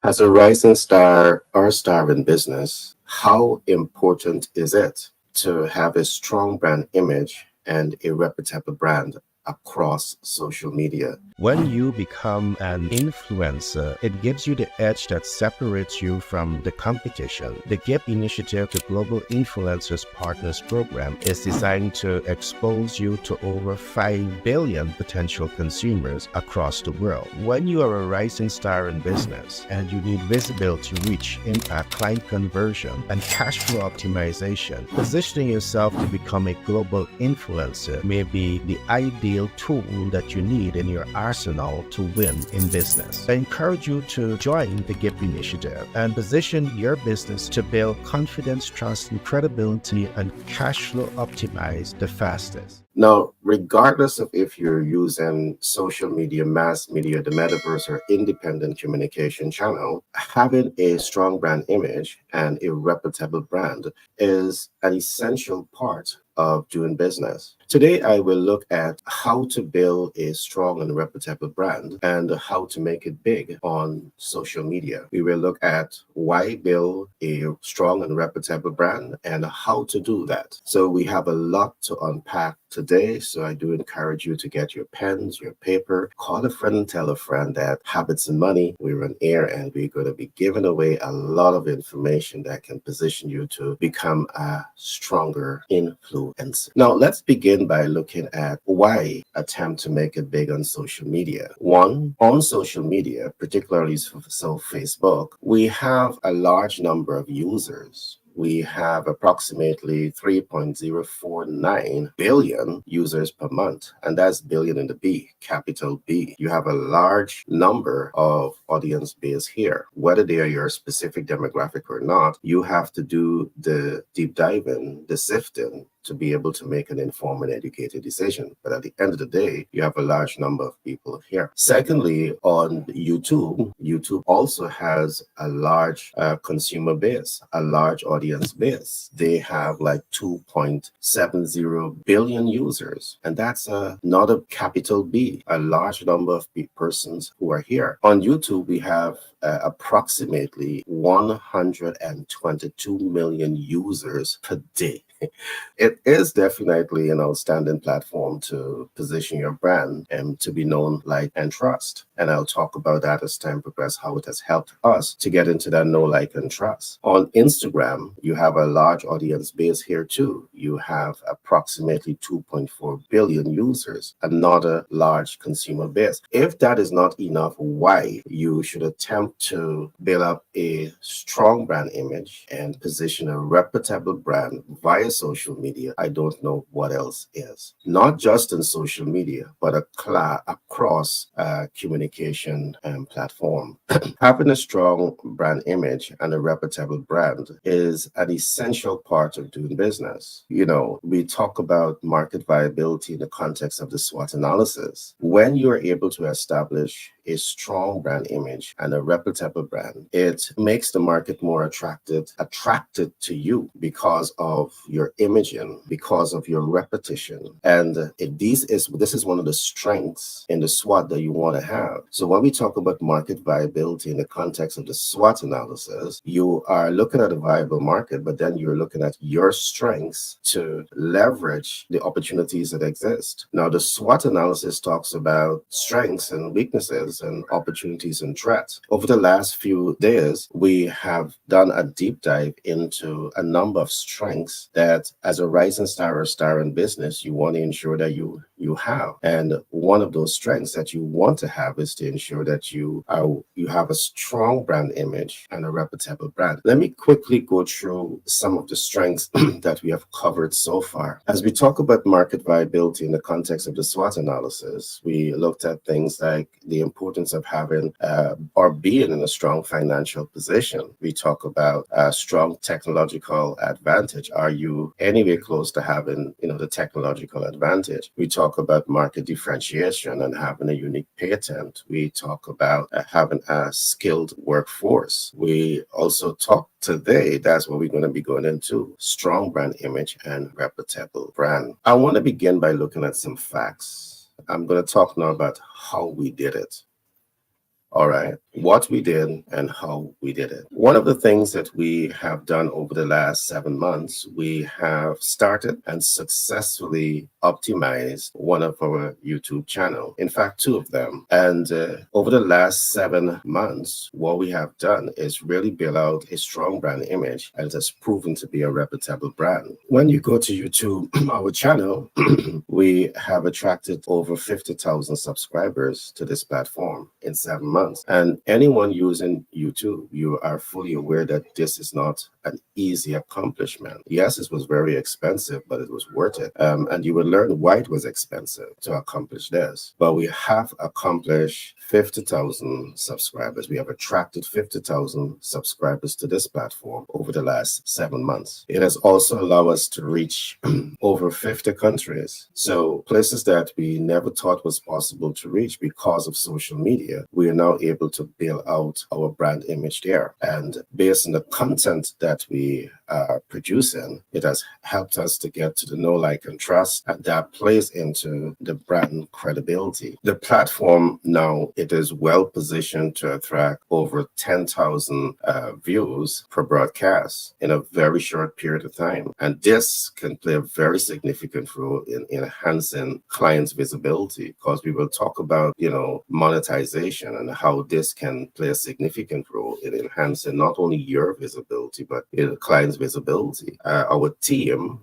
As a rising star or star in business, how important is it to have a strong brand image and a reputable brand across social media? When you become an influencer, it gives you the edge that separates you from the competition. The GIP initiative, the Global Influencers Partners Program, is designed to expose you to over 5 billion potential consumers across the world. When you are a rising star in business and you need visibility, reach, impact, client conversion, and cash flow optimization, positioning yourself to become a global influencer may be the ideal tool that you need in your arsenal to win in business. I encourage you to join the GIP initiative and position your business to build confidence, trust, and credibility and cash flow optimize the fastest. Now, regardless of if you're using social media, mass media, the metaverse, or independent communication channel, having a strong brand image and a reputable brand is an essential part of doing business. Today, I will look at how to build a strong and reputable brand and how to make it big on social media. We will look at why build a strong and reputable brand and how to do that. So we have a lot to unpack today. So I do encourage you to get your pens, your paper, call a friend and tell a friend that Habits and Money, we're on air and we're going to be giving away a lot of information that can position you to become a stronger influencer. Now, let's begin by looking at why attempt to make it big on social media. One, on social media, particularly so Facebook, we have a large number of users. We have approximately 3.049 billion users per month, and that's billion in the B, capital B. You have a large number of audience base here. Whether they are your specific demographic or not, you have to do the deep diving, the sifting, to be able to make an informed and educated decision. But at the end of the day, you have a large number of people here. Secondly, on YouTube, YouTube also has a large consumer base, a large audience base. They have like 2.70 billion users, and that's not a capital B, a large number of persons who are here. On YouTube, we have approximately 122 million users per day. It is definitely an outstanding platform to position your brand and to be known, like, and trust. And I'll talk about that as time progresses, how it has helped us to get into that know, like, and trust. On Instagram, you have a large audience base here too. You have approximately 2.4 billion users, another large consumer base. If that is not enough, why you should attempt to build up a strong brand image and position a reputable brand via social media, I don't know what else is. Not just in social media, but across communication platform. Having a strong brand image and a reputable brand is an essential part of doing business. You know, we talk about market viability in the context of the SWOT analysis. When you're able to establish a strong brand image and a reputable brand, it makes the market more attracted to you because of your imaging, because of your repetition. And this is one of the strengths in the SWOT that you want to have. So when we talk about market viability in the context of the SWOT analysis, you are looking at a viable market, but then you're looking at your strengths to leverage the opportunities that exist. Now, the SWOT analysis talks about strengths and weaknesses and opportunities and threats. Over the last few days, we have done a deep dive into a number of strengths that, as a rising star or star in business, you want to ensure that you have. And one of those strengths that you want to have is to ensure that you have a strong brand image and a reputable brand. Let me quickly go through some of the strengths that we have covered so far. As we talk about market viability in the context of the SWOT analysis, we looked at things like the importance of having or being in a strong financial position. We talk about a strong technological advantage. Are you anywhere close to having, the technological advantage? We talk about market differentiation and having a unique patent. We talk about having a skilled workforce. We also talk today, that's what we're going to be going into, strong brand image and reputable brand. I want to begin by looking at some facts. I'm going to talk now about how we did it. All right, what we did and how we did it. One of the things that we have done over the last 7 months, we have started and successfully optimized one of our YouTube channel. In fact, two of them. And over the last 7 months, what we have done is really build out a strong brand image, and it has proven to be a reputable brand. When you go to YouTube, our channel, we have attracted over 50,000 subscribers to this platform in 7 months. And anyone using YouTube, you are fully aware that this is not an easy accomplishment. Yes, it was very expensive, but it was worth it. And you will learn why it was expensive to accomplish this. But we have accomplished 50,000 subscribers. We have attracted 50,000 subscribers to this platform over the last 7 months. It has also allowed us to reach over 50 countries. So places that we never thought was possible to reach because of social media, we are now able to build out our brand image there. And based on the content that we are producing, it has helped us to get to the know, like, and trust, and that plays into the brand credibility. The platform now, it is well positioned to attract over 10,000 views per broadcast in a very short period of time. And this can play a very significant role in enhancing clients' visibility, because we will talk about, monetization and how this can play a significant role in enhancing not only your visibility, but in clients' visibility. Our team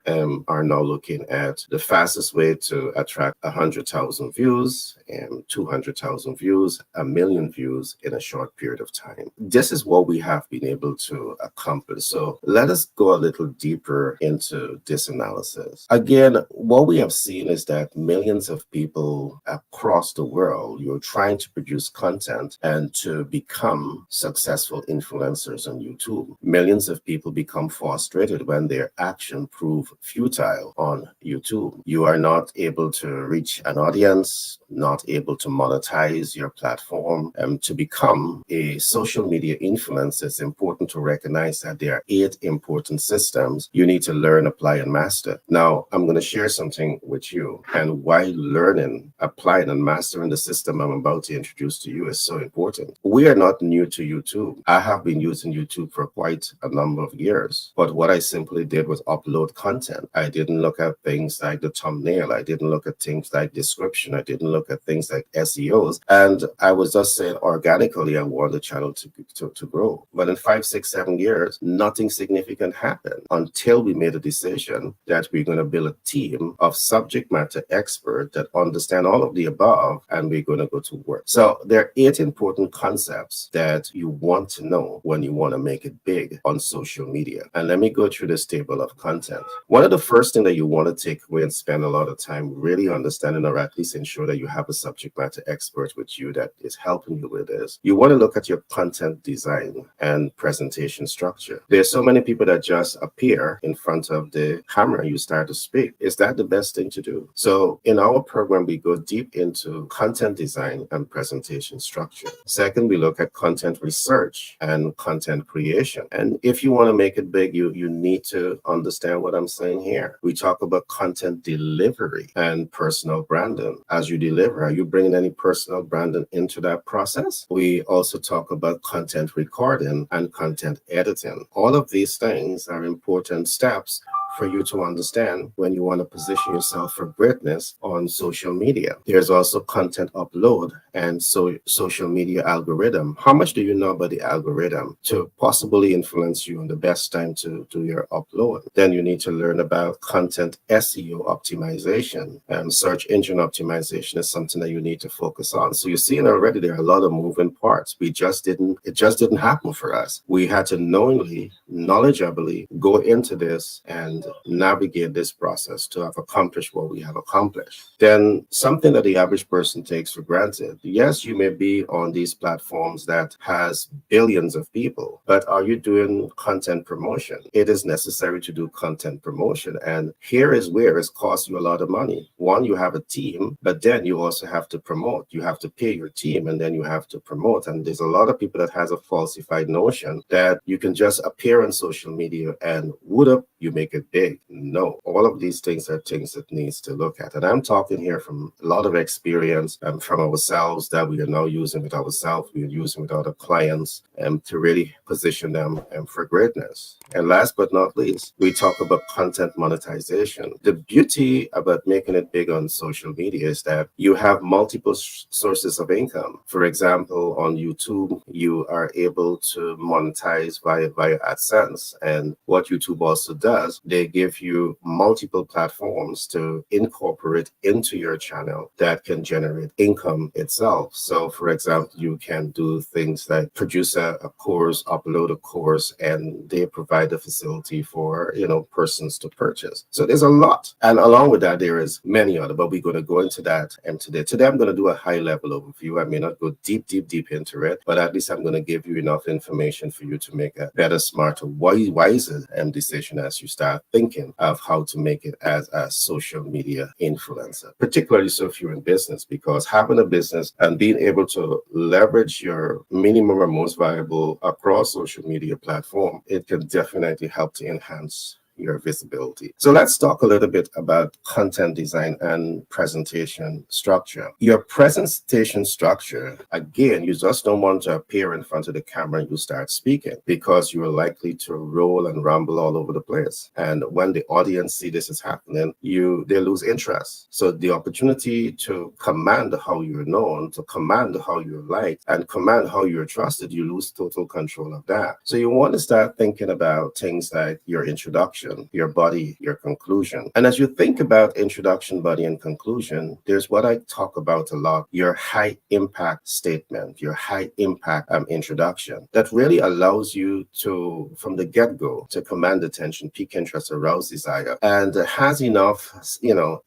are now looking at the fastest way to attract 100,000 views and 200,000 views, 1,000,000 views in a short period of time. This is what we have been able to accomplish. So let us go a little deeper into this analysis. Again, what we have seen is that millions of people across the world, you're trying to produce content and to become successful influencers on YouTube. Millions of people become frustrated when their action prove futile on YouTube. You are not able to reach an audience, not able to monetize your platform. To become a social media influencer, it's important to recognize that there are 8 important systems you need to learn, apply, and master. Now, I'm going to share something with you, and why learning, applying, and mastering the system I'm about to introduce to you is so important. We are not new to YouTube. I have been using YouTube for quite a number of years, but what I simply did was upload content. I didn't look at things like the thumbnail. I didn't look at things like description. I didn't look at things like SEOs. And I was just saying organically, I want the channel to grow. But in 5, 6, 7 years, nothing significant happened until we made a decision that we're going to build a team of subject matter experts that understand all of the above, and we're going to go to work. So there are 8 important concepts that you want to know when you want to make it big on social media. And let me go through this table of content. One of the first things that you want to take away and spend a lot of time really understanding, or at least ensure that you have a subject matter expert with you that is helping you with this, you want to look at your content design and presentation structure. There's so many people that just appear in front of the camera and you start to speak. Is that the best thing to do? So in our program, we go deep into content design and presentation structure. Second, we look at content research and content creation. And if you want to make it big, you need to understand what I'm saying here. We talk about content delivery and personal branding. As you deliver, are you bringing any personal branding into that process? We also talk about content recording and content editing. All of these things are important steps for you to understand when you want to position yourself for greatness on social media. There's also content upload and social media algorithm. How much do you know about the algorithm to possibly influence you on the best time to do your upload? Then you need to learn about content SEO optimization, and search engine optimization is something that you need to focus on. So you're seeing already there are a lot of moving parts. It just didn't happen for us. We had to knowledgeably go into this and navigate this process to have accomplished what we have accomplished. Then something that the average person takes for granted. Yes, you may be on these platforms that has billions of people, but are you doing content promotion? It is necessary to do content promotion. And here is where it costs you a lot of money. One, you have a team, but then you also have to promote. You have to pay your team, and then you have to promote. And there's a lot of people that has a falsified notion that you can just appear on social media and would up you make it big. No, all of these things are things that needs to look at. And I'm talking here from a lot of experience from ourselves that we are now using with ourselves, we are using with other clients to really position them for greatness. And last but not least, we talk about content monetization. The beauty about making it big on social media is that you have multiple sources of income. For example, on YouTube, you are able to monetize via AdSense. And what YouTube also does, they give you multiple platforms to incorporate into your channel that can generate income itself. So, for example, you can do things like produce a course, upload a course, and they provide the facility for, persons to purchase. So there's a lot. And along with that, there is many other, but we're going to go into that today. Today, I'm going to do a high level overview. I may not go deep into it, but at least I'm going to give you enough information for you to make a better, smarter, wiser decision as you start thinking of how to make it as a social media influencer, particularly so if you're in business, because having a business and being able to leverage your minimum or most valuable across social media platform, it can definitely help to enhance your visibility. So let's talk a little bit about content design and presentation structure. Your presentation structure, again, you just don't want to appear in front of the camera and you start speaking, because you are likely to roll and ramble all over the place. And when the audience see this is happening, they lose interest. So the opportunity to command how you're known, to command how you're liked, and command how you're trusted, you lose total control of that. So you want to start thinking about things like your introduction, your body, your conclusion. And as you think about introduction, body, and conclusion, there's what I talk about a lot, your high impact statement, your high impact introduction that really allows you to, from the get-go, to command attention, pique interest, arouse desire, and has enough,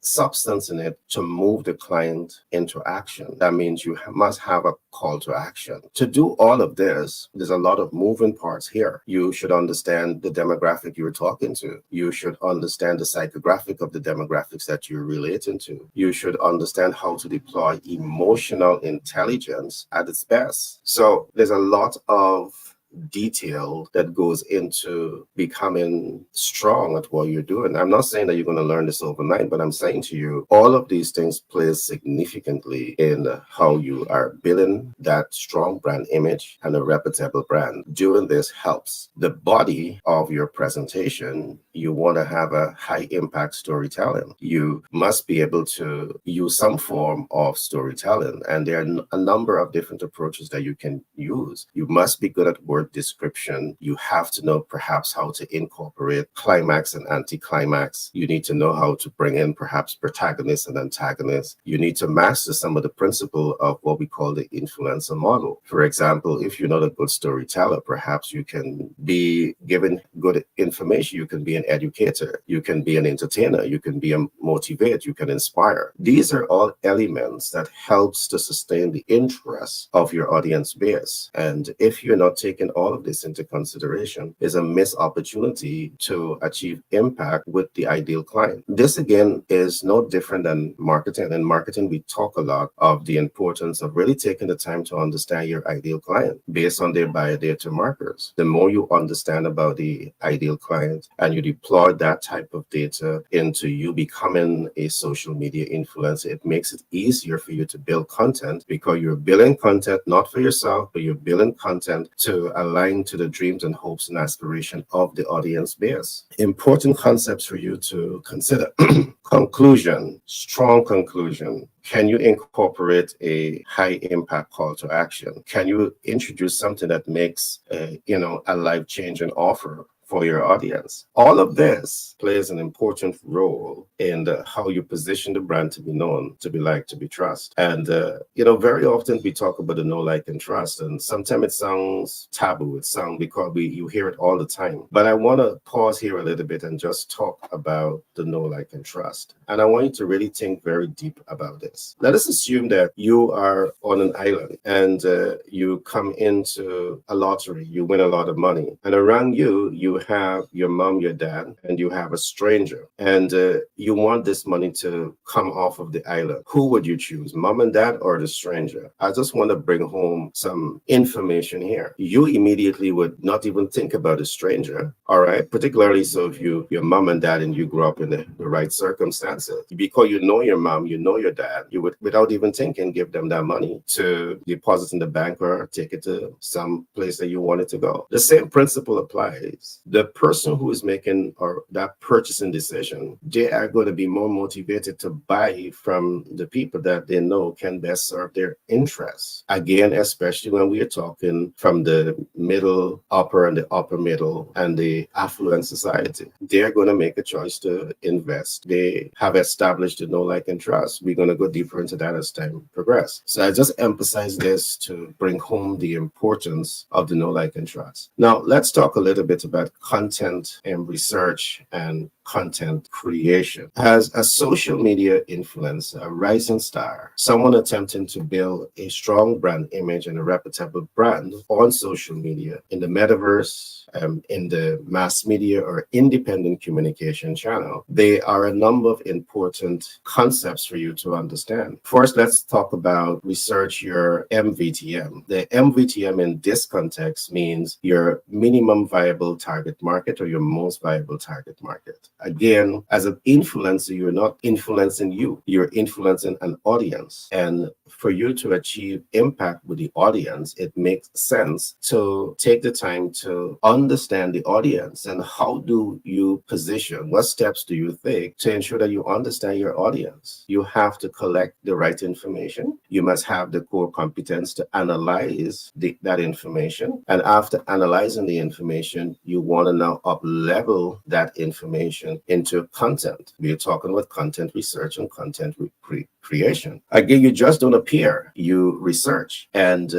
substance in it to move the client into action. That means you must have a call to action. To do all of this, there's a lot of moving parts here. You should understand the demographic you're talking to. You should understand the psychographic of the demographics that you're relating to. You should understand how to deploy emotional intelligence at its best. So there's a lot of detail that goes into becoming strong at what you're doing. I'm not saying that you're going to learn this overnight, but I'm saying to you, all of these things play significantly in how you are building that strong brand image and a reputable brand. Doing this helps. The body of your presentation, you want to have a high impact storytelling. You must be able to use some form of storytelling, and there are a number of different approaches that you can use. You must be good at word description. You have to know perhaps how to incorporate climax and anticlimax. You need to know how to bring in perhaps protagonists and antagonists. You need to master some of the principle of what we call the influencer model. For example, if you're not a good storyteller, perhaps you can be given good information. You can be an educator. You can be an entertainer. You can be a motivator. You can inspire. These are all elements that helps to sustain the interest of your audience base. And if you're not taking all of this into consideration, is a missed opportunity to achieve impact with the ideal client. This again is no different than marketing. In marketing, we talk a lot of the importance of really taking the time to understand your ideal client based on their buyer data markers. The more you understand about the ideal client and you deploy that type of data into you becoming a social media influencer, it makes it easier for you to build content, because you're building content not for yourself, but you're building content to align to the dreams and hopes and aspiration of the audience base. Important concepts for you to consider. Conclusion, strong conclusion. Can you incorporate a high impact call to action? Can you introduce something that makes a life-changing offer for your audience? All of this plays an important role in how you position the brand to be known, to be liked, to be trusted. And, very often we talk about the know, like, and trust. And sometimes it sounds taboo. It sounds because you hear it all the time. But I want to pause here a little bit and just talk about the know, like, and trust. And I want you to really think very deep about this. Let us assume that you are on an island and you come into a lottery, you win a lot of money. And around you, you have your mom, your dad, and you have a stranger, and you want this money to come off of the island. Who would you choose, mom and dad or the stranger? I just want to bring home some information here. You immediately would not even think about a stranger, all right? Particularly so if your mom and dad and you grew up in the right circumstances. Because you know your mom, you know your dad, you would, without even thinking, give them that money to deposit in the bank or take it to some place that you want it to go. The same principle applies. The person who is making or that purchasing decision, they are going to be more motivated to buy from the people that they know can best serve their interests. Again, especially when we are talking from the middle, upper, and the upper middle and the affluent society, they're going to make a choice to invest. They have established the know, like, and trust. We're going to go deeper into that as time progresses. So I just emphasize this to bring home the importance of the know, like, and trust. Now, let's talk a little bit about content and research and content creation. As a social media influencer, a rising star, someone attempting to build a strong brand image and a reputable brand on social media, in the metaverse, in the mass media or independent communication channel, there are a number of important concepts for you to understand. First, let's talk about research your MVTM. The MVTM in this context means your minimum viable target market or your most viable target market. Again, as an influencer, you're not influencing you, you're influencing an audience. And for you to achieve impact with the audience, it makes sense to take the time to understand the audience and how do you position, what steps do you take to ensure that you understand your audience. You have to collect the right information. You must have the core competence to analyze that information. And after analyzing the information, you want to now up-level that information into content. We're talking about content research and content creation. Again, you just don't appear, you research. And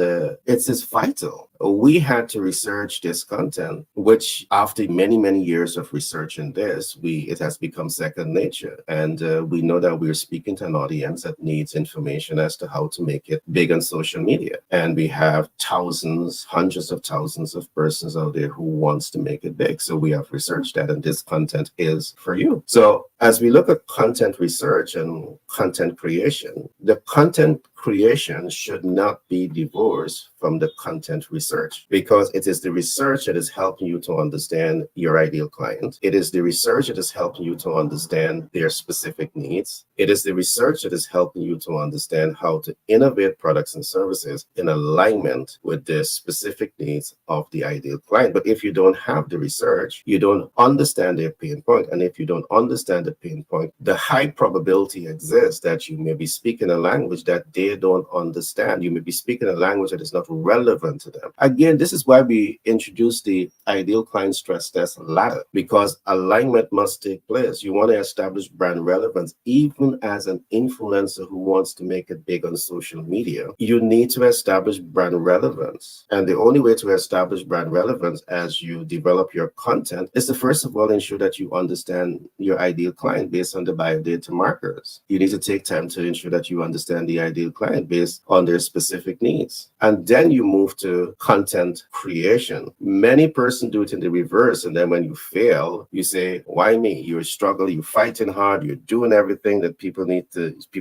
it's vital. We had to research this content, which after many, many years of researching this, it has become second nature. And we know that we're speaking to an audience that needs information as to how to make it big on social media. And we have thousands, hundreds of thousands of persons out there who wants to make it big. So we have researched that, and this content is for you. So as we look at content research and content creation, the content creation should not be divorced from the content research, because it is the research that is helping you to understand your ideal client. It is the research that is helping you to understand their specific needs. It is the research that is helping you to understand how to innovate products and services in alignment with the specific needs of the ideal client. But if you don't have the research, you don't understand their pain point. And if you don't understand the pain point, the high probability exists that you may be speaking a language that they don't understand. You may be speaking a language that is not relevant to them. Again, this is why we introduced the ideal client stress test ladder, because alignment must take place. You want to establish brand relevance. Even as an influencer who wants to make it big on social media, you need to establish brand relevance. And the only way to establish brand relevance as you develop your content is to first of all ensure that you understand your ideal client based on the biodata markers. You need to take time to ensure that you understand the ideal client based on their specific needs. And then you move to content creation. Many persons do it in the reverse. And then when you fail, you say, why me? You're struggling, you're fighting hard, you're doing everything that people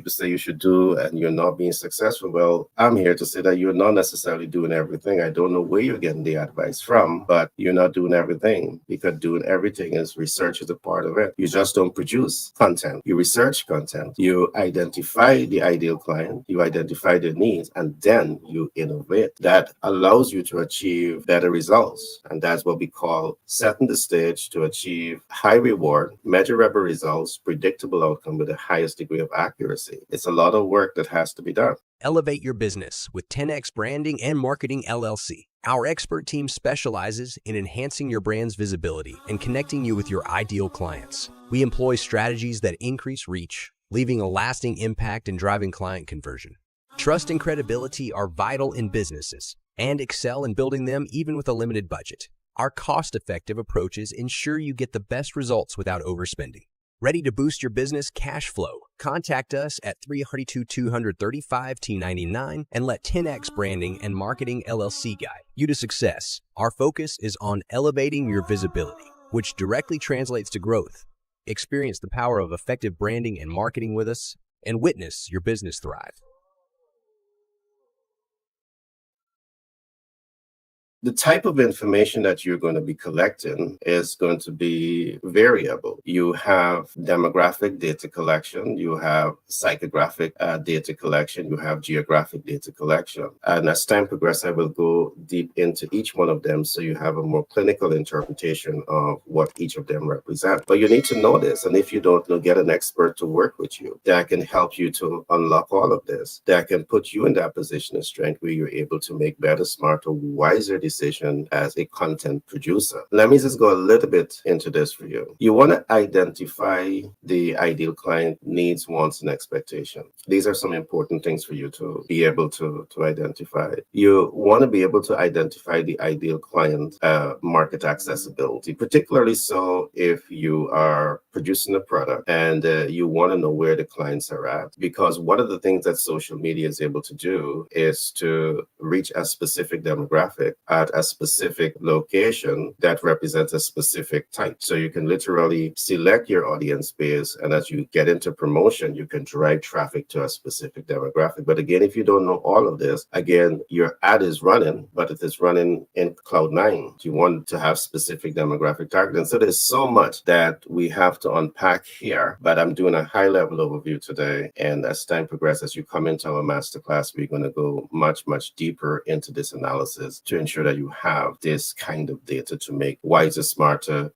say you should do, and you're not being successful. Well, I'm here to say that you're not necessarily doing everything. I don't know where you're getting the advice from, but you're not doing everything, because doing everything is research is a part of it. You just don't produce content. You research content. You identify the ideal client, you identify their needs, and then you innovate. That allows you to achieve better results. And that's what we call setting the stage to achieve high reward, measurable results, predictable outcome with the highest degree of accuracy. It's a lot of work that has to be done. Elevate your business with 10X Branding and Marketing LLC. Our expert team specializes in enhancing your brand's visibility and connecting you with your ideal clients. We employ strategies that increase reach, leaving a lasting impact and driving client conversion. Trust and credibility are vital in businesses, and excel in building them even with a limited budget. Our cost-effective approaches ensure you get the best results without overspending. Ready to boost your business cash flow? Contact us at 332-235-T99 and let 10X Branding and Marketing LLC guide you to success. Our focus is on elevating your visibility, which directly translates to growth. Experience the power of effective branding and marketing with us and witness your business thrive. The type of information that you're going to be collecting is going to be variable. You have demographic data collection, you have psychographic data collection, you have geographic data collection. And as time progresses, I will go deep into each one of them so you have a more clinical interpretation of what each of them represent. But you need to know this. And if you don't know, get an expert to work with you that can help you to unlock all of this, that can put you in that position of strength where you're able to make better, smarter, wiser decision as a content producer. Let me just go a little bit into this for you. You want to identify the ideal client needs, wants, and expectation. These are some important things for you to be able to identify. You want to be able to identify the ideal client market accessibility, particularly so if you are producing a product and you want to know where the clients are at. Because one of the things that social media is able to do is to reach a specific demographic at a specific location that represents a specific type. So you can literally select your audience base, and as you get into promotion, you can drive traffic to a specific demographic. But again, if you don't know all of this, again, your ad is running, but it is running in Cloud9. You want to have specific demographic targeting. So there's so much that we have to unpack here, but I'm doing a high level overview today. And as time progresses, as you come into our masterclass, we're going to go much, much deeper into this analysis to ensure that you have this kind of data to make wiser, smarter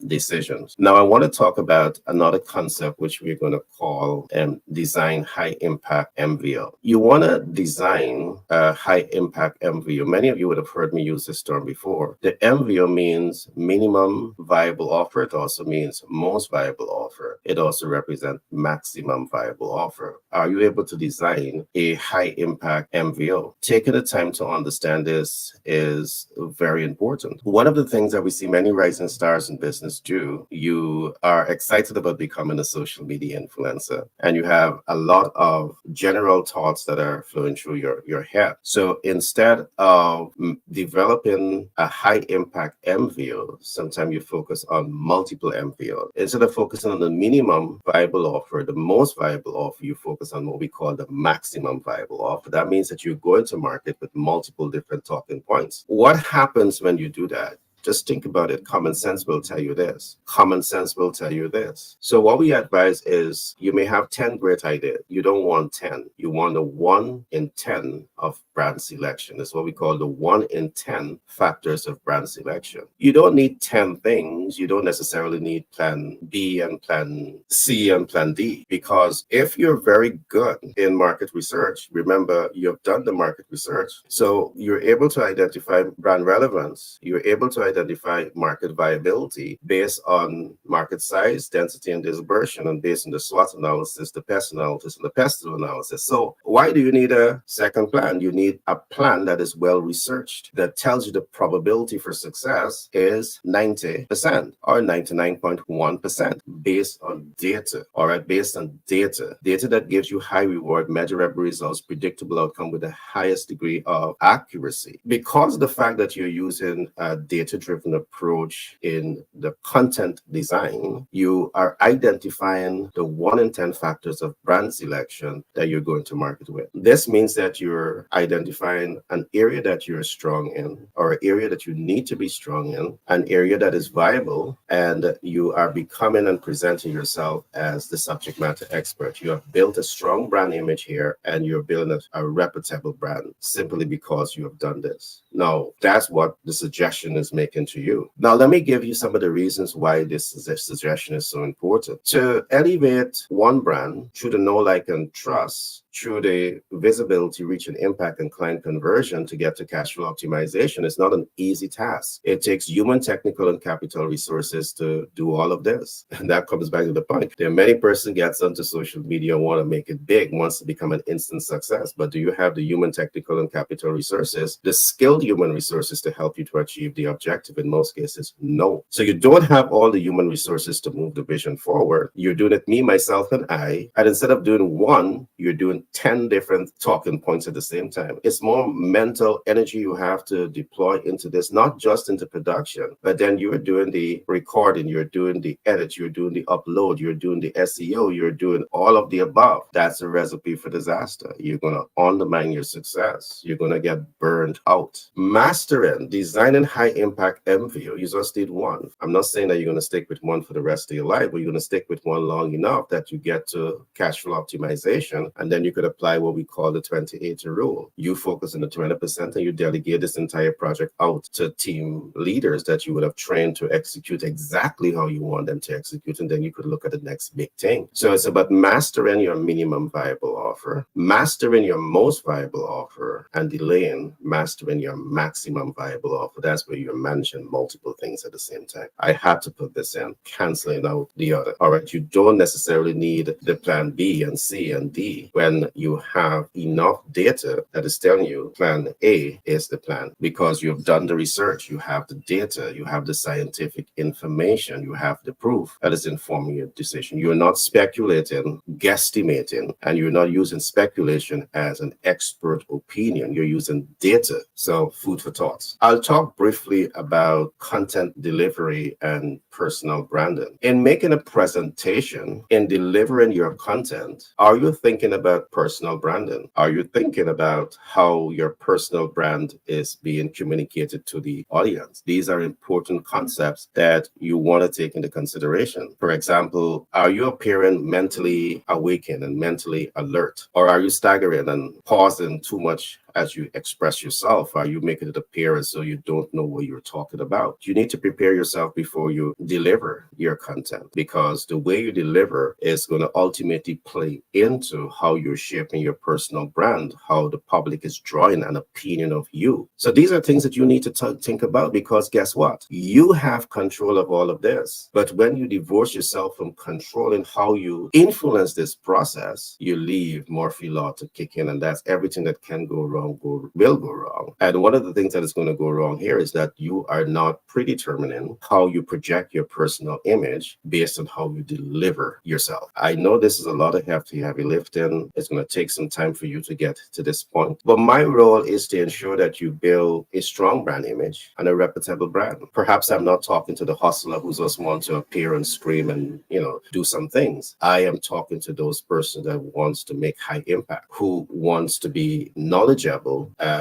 decisions. Now, I want to talk about another concept which we're going to call design high impact MVO. You want to design a high impact MVO. Many of you would have heard me use this term before. The MVO means minimum viable offer. It also means most viable offer. It also represents maximum viable offer. Are you able to design a high impact MVO? Taking the time to understand this is very important. One of the things that we see many rising stars in business do, you are excited about becoming a social media influencer, and you have a lot of general thoughts that are flowing through your head. So instead of developing a high impact MVO, sometimes you focus on multiple MVO. Instead of focusing on the minimum viable offer, the most viable offer, you focus on what we call the maximum viable offer. That means that you're going to market with multiple different talking points. What happens when you do that? Just think about it. Common sense will tell you this. Common sense will tell you this. So what we advise is you may have 10 great ideas. You don't want 10. You want a 1 in 10 of brand selection. It's what we call the 1 in 10 factors of brand selection. You don't need 10 things. You don't necessarily need plan B and plan C and plan D, because if you're very good in market research, remember you've done the market research. So you're able to identify brand relevance. You're able to identify market viability based on market size, density, and dispersion, and based on the SWOT analysis, the PEST analysis, and the pestle analysis. So why do you need a second plan? You need a plan that is well researched, that tells you the probability for success is 90% or 99.1% based on data. All right, based on data that gives you high reward, measurable results, predictable outcome with the highest degree of accuracy. Because of the fact that you're using a data-driven approach in the content design, you are identifying the 1 in 10 factors of brand selection that you're going to market with. This means that you're identifying an area that you're strong in, or an area that you need to be strong in, an area that is viable, and you are becoming and presenting yourself as the subject matter expert. You have built a strong brand image here, and you're building a reputable brand simply because you have done this. Now, that's what the suggestion is making to you. Now, let me give you some of the reasons why this suggestion is so important. To elevate one brand through the know, like, and trust, through the visibility, reach, and impact, and client conversion to get to cash flow optimization is not an easy task. It takes human, technical, and capital resources to do all of this. And that comes back to the point. There are many persons gets onto social media, want to make it big, wants to become an instant success. But do you have the human, technical, and capital resources, the skilled human resources to help you to achieve the objective? In most cases, no. So you don't have all the human resources to move the vision forward. You're doing it, me, myself, and I. And instead of doing one, you're doing 10 different talking points at the same time. It's more mental energy you have to deploy into this, not just into production, but then you're doing the recording, you're doing the edit, you're doing the upload, you're doing the SEO, you're doing all of the above. That's a recipe for disaster. You're going to undermine your success. You're going to get burned out. Mastering, designing high impact MVO. You just did one. I'm not saying that you're going to stick with one for the rest of your life, but you're going to stick with one long enough that you get to cash flow optimization. And then you could apply what we call the 20/80 rule. You focus on the 20% and you delegate this entire project out to team leaders that you would have trained to execute exactly how you want them to execute. And then you could look at the next big thing. So it's about mastering your minimum viable offer, mastering your most viable offer, and delaying mastering your maximum viable offer. That's where you're managing multiple things at the same time. I had to put this in, canceling out the other. All right, you don't necessarily need the plan B and C and D when you have enough data that is telling you plan A is the plan, because you've done the research, you have the data, you have the scientific information, you have the proof that is informing your decision. You're not speculating, guesstimating, and you're not using speculation as an expert opinion. You're using data. So food for thought. I'll talk briefly about content delivery and personal branding. In making a presentation, in delivering your content, are you thinking about personal branding? Are you thinking about how your personal brand is being communicated to the audience? These are important concepts that you want to take into consideration. For example, are you appearing mentally awakened and mentally alert? Or are you staggering and pausing too much as you express yourself? Are you making it appear as though you don't know what you're talking about? You need to prepare yourself before you deliver your content, because the way you deliver is going to ultimately play into how you're shaping your personal brand, how the public is drawing an opinion of you. So these are things that you need to think about, because guess what? You have control of all of this. But when you divorce yourself from controlling how you influence this process, you leave Murphy law to kick in, and that's everything that can go wrong will go wrong. And one of the things that is going to go wrong here is that you are not predetermining how you project your personal image based on how you deliver yourself. I know this is a lot of heavy lifting. It's going to take some time for you to get to this point. But my role is to ensure that you build a strong brand image and a reputable brand. Perhaps I'm not talking to the hustler who just wants to appear and scream and, do some things. I am talking to those persons that wants to make high impact, who wants to be knowledgeable,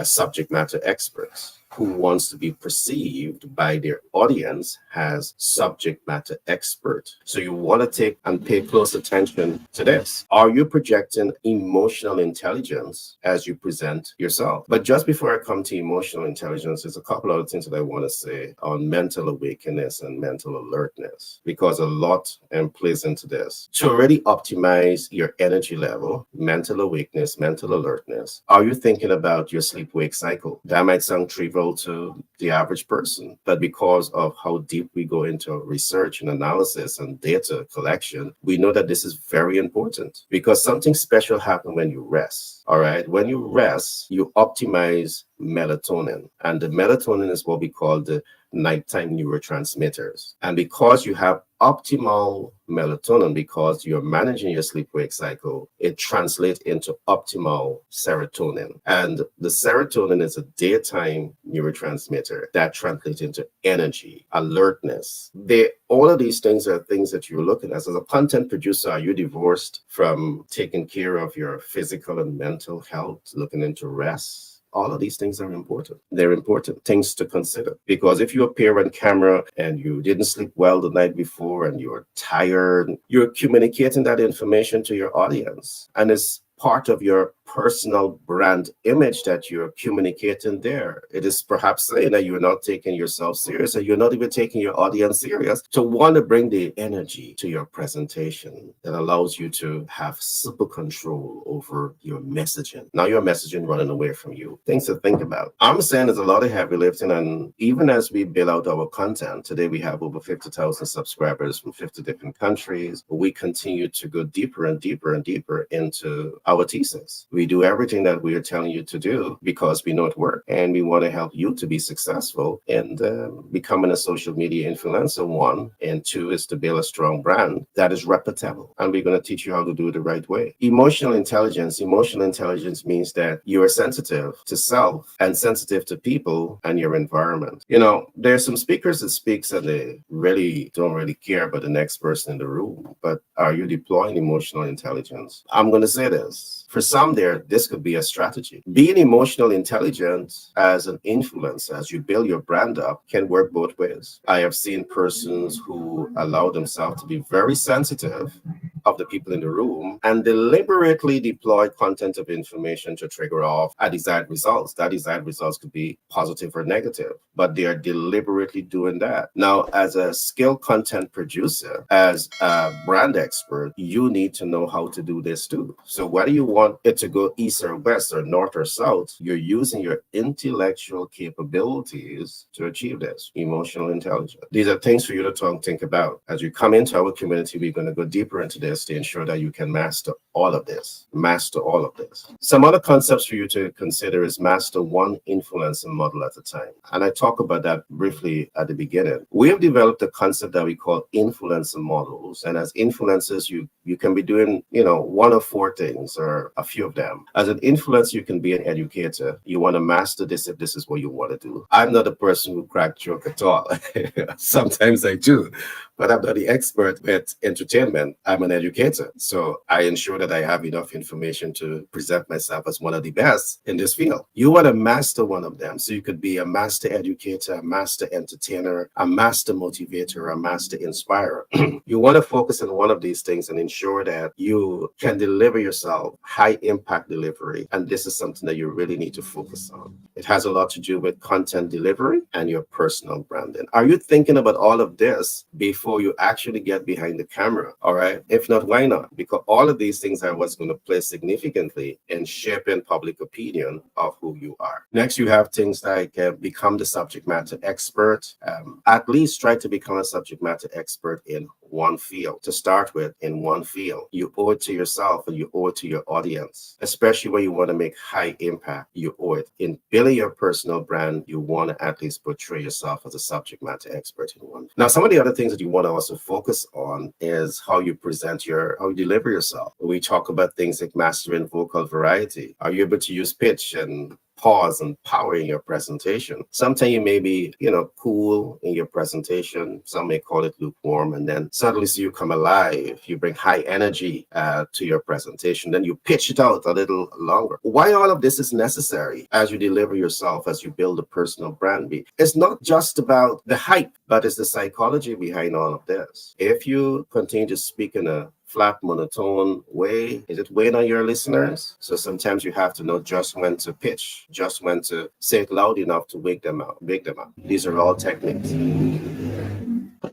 subject matter experts, who wants to be perceived by their audience as subject matter expert. So you want to take and pay close attention to this. Are you projecting emotional intelligence as you present yourself? But just before I come to emotional intelligence, there's a couple other things that I want to say on mental awakeness and mental alertness, because a lot plays into this. To already optimize your energy level, mental awakeness, mental alertness, are you thinking about your sleep-wake cycle? That might sound trivial to the average person, but because of how deep we go into research and analysis and data collection, we know that this is very important, because something special happens when you rest. All right. When you rest, you optimize melatonin, and the melatonin is what we call the nighttime neurotransmitters. And because you have optimal melatonin, because you're managing your sleep-wake cycle, it translates into optimal serotonin. And the serotonin is a daytime neurotransmitter that translates into energy, alertness. All of these things are things that you're looking at. As a content producer, are you divorced from taking care of your physical and mental health, looking into rest? All of these things are important. They're important things to consider, because if you appear on camera and you didn't sleep well the night before and you're tired, you're communicating that information to your audience. And it's part of your personal brand image that you're communicating there. It is perhaps saying that you're not taking yourself serious, and you're not even taking your audience serious, to want to bring the energy to your presentation that allows you to have super control over your messaging. Now your messaging running away from you. Things to think about. I'm saying there's a lot of heavy lifting, and even as we build out our content, today we have over 50,000 subscribers from 50 different countries. We continue to go deeper and deeper and deeper into our thesis. We do everything that we are telling you to do because we know it works. And we want to help you to be successful in becoming a social media influencer, one. And two is to build a strong brand that is reputable. And we're going to teach you how to do it the right way. Emotional intelligence. Emotional intelligence means that you are sensitive to self and sensitive to people and your environment. You know, there's some speakers that speaks and they really don't really care about the next person in the room. But are you deploying emotional intelligence? I'm going to say this. For some there, this could be a strategy. Being emotionally intelligent as an influencer, as you build your brand up, can work both ways. I have seen persons who allow themselves to be very sensitive of the people in the room and deliberately deploy content of information to trigger off a desired results. That desired results could be positive or negative, but they are deliberately doing that. Now, as a skilled content producer, as a brand expert, you need to know how to do this too. So whether you want it to go east or west or north or south, you're using your intellectual capabilities to achieve this. Emotional intelligence. These are things for you to think about. As you come into our community, we're going to go deeper into this to ensure that you can master all of this. Master all of this. Some other concepts for you to consider is master one influencer model at a time. And I talk about that briefly at the beginning. We have developed a concept that we call influencer models. And as influencers, you can be doing, one of four things or a few of them. As an influencer, you can be an educator. You want to master this if this is what you want to do. I'm not a person who crack joke at all. Sometimes I do, but I'm not the expert at entertainment. I'm an educator. So I ensure that I have enough information to present myself as one of the best in this field. You want to master one of them. So you could be a master educator, a master entertainer, a master motivator, a master inspirer. You want to focus on one of these things and ensure that you can deliver yourself high impact delivery. And this is something that you really need to focus on. It has a lot to do with content delivery and your personal branding. Are you thinking about all of this before you actually get behind the camera? All right. If not, why not? Because all of these things are what's going to play significantly in shaping public opinion of who you are. Next, you have things like become the subject matter expert. At least try to become a subject matter expert in one field. To start with, in one field. You owe it to yourself and you owe it to your audience, especially when you want to make high impact. You owe it. In building your personal brand, you want to at least portray yourself as a subject matter expert in one. Now, some of the other things that you want to also focus on is how you how you deliver yourself. We talk about things like mastering vocal variety. Are you able to use pitch and pause and power in your presentation? Sometimes you may be, cool in your presentation. Some may call it lukewarm. And then suddenly you come alive. You bring high energy to your presentation. Then you pitch it out a little longer. Why all of this is necessary as you deliver yourself, as you build a personal brand? It's not just about the hype, but it's the psychology behind all of this. If you continue to speak in a flat, monotone way, is it weighing on your listeners? So sometimes you have to know just when to pitch, just when to say it loud enough to wake them up. These are all techniques.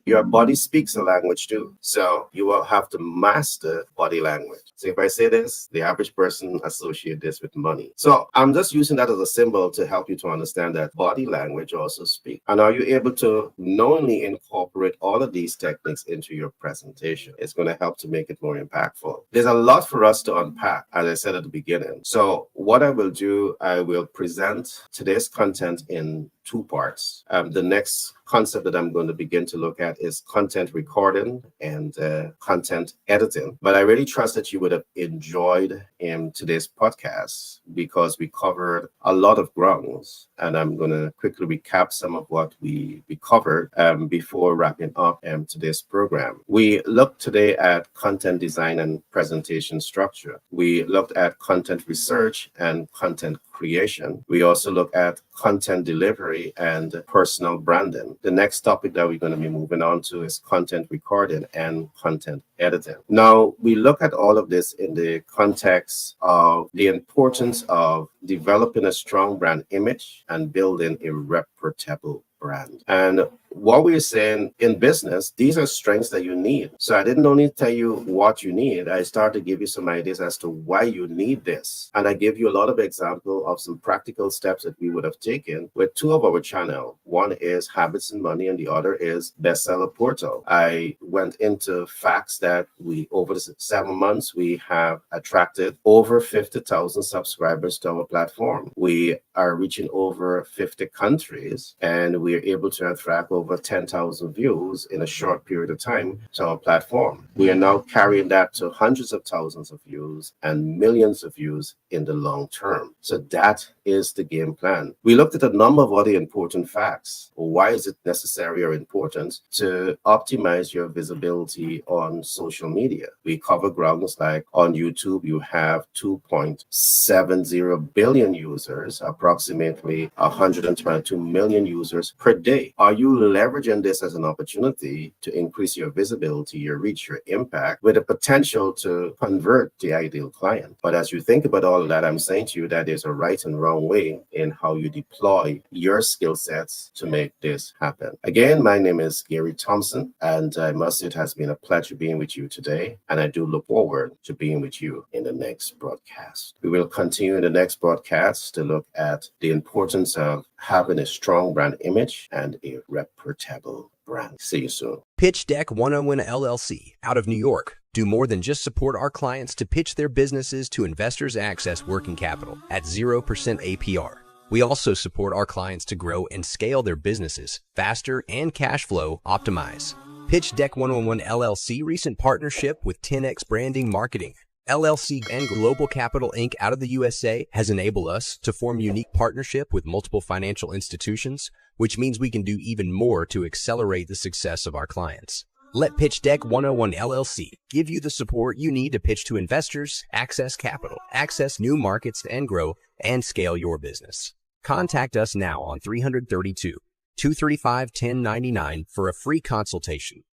Your body speaks a language too. So you will have to master body language. So if I say this, the average person associate this with money. So I'm just using that as a symbol to help you to understand that body language also speaks. And are you able to knowingly incorporate all of these techniques into your presentation? It's going to help to make it more impactful. There's a lot for us to unpack, as I said at the beginning. So what I will do, I will present today's content in two parts. The next concept that I'm going to begin to look at is content recording and content editing. But I really trust that you would have enjoyed today's podcast because we covered a lot of grounds. And I'm going to quickly recap some of what we covered before wrapping up today's program. We looked today at content design and presentation structure. We looked at content research and content creation. We also look at content delivery and personal branding. The next topic that we're going to be moving on to is content recording and content editing. Now, we look at all of this in the context of the importance of developing a strong brand image and building a reputable brand. And what we're saying in business, these are strengths that you need. So I didn't only tell you what you need, I started to give you some ideas as to why you need this. And I gave you a lot of examples of some practical steps that we would have taken with two of our channel. One is Habits and Money and the other is Bestseller Portal. I went into facts that over the 7 months, we have attracted over 50,000 subscribers to our platform. We are reaching over 50 countries and we are able to attract over 10,000 views in a short period of time to our platform. We are now carrying that to hundreds of thousands of views and millions of views in the long term. So that is the game plan. We looked at a number of other important facts. Why is it necessary or important to optimize your visibility on social media? We cover grounds like on YouTube, you have 2.70 billion users, approximately 122 million users per day. Are you leveraging this as an opportunity to increase your visibility, your reach, your impact with the potential to convert the ideal client? But as you think about all of that, I'm saying to you that there's a right and wrong way in how you deploy your skill sets to make this happen. Again, my name is Gary Thompson, and I must say it has been a pleasure being with you today, and I do look forward to being with you in the next broadcast. We will continue in the next broadcast to look at the importance of having a strong brand image and a reputable brand. See you soon. Pitch Deck 101 LLC out of New York do more than just support our clients to pitch their businesses to investors access working capital at 0% APR. We also support our clients to grow and scale their businesses faster and cash flow optimize. Pitch Deck 101 LLC recent partnership with 10X Branding Marketing LLC and Global Capital Inc. out of the USA has enabled us to form unique partnership with multiple financial institutions, which means we can do even more to accelerate the success of our clients. Let Pitch Deck 101 LLC give you the support you need to pitch to investors, access capital, access new markets, and grow and scale your business. Contact us now on 332-235-1099 for a free consultation.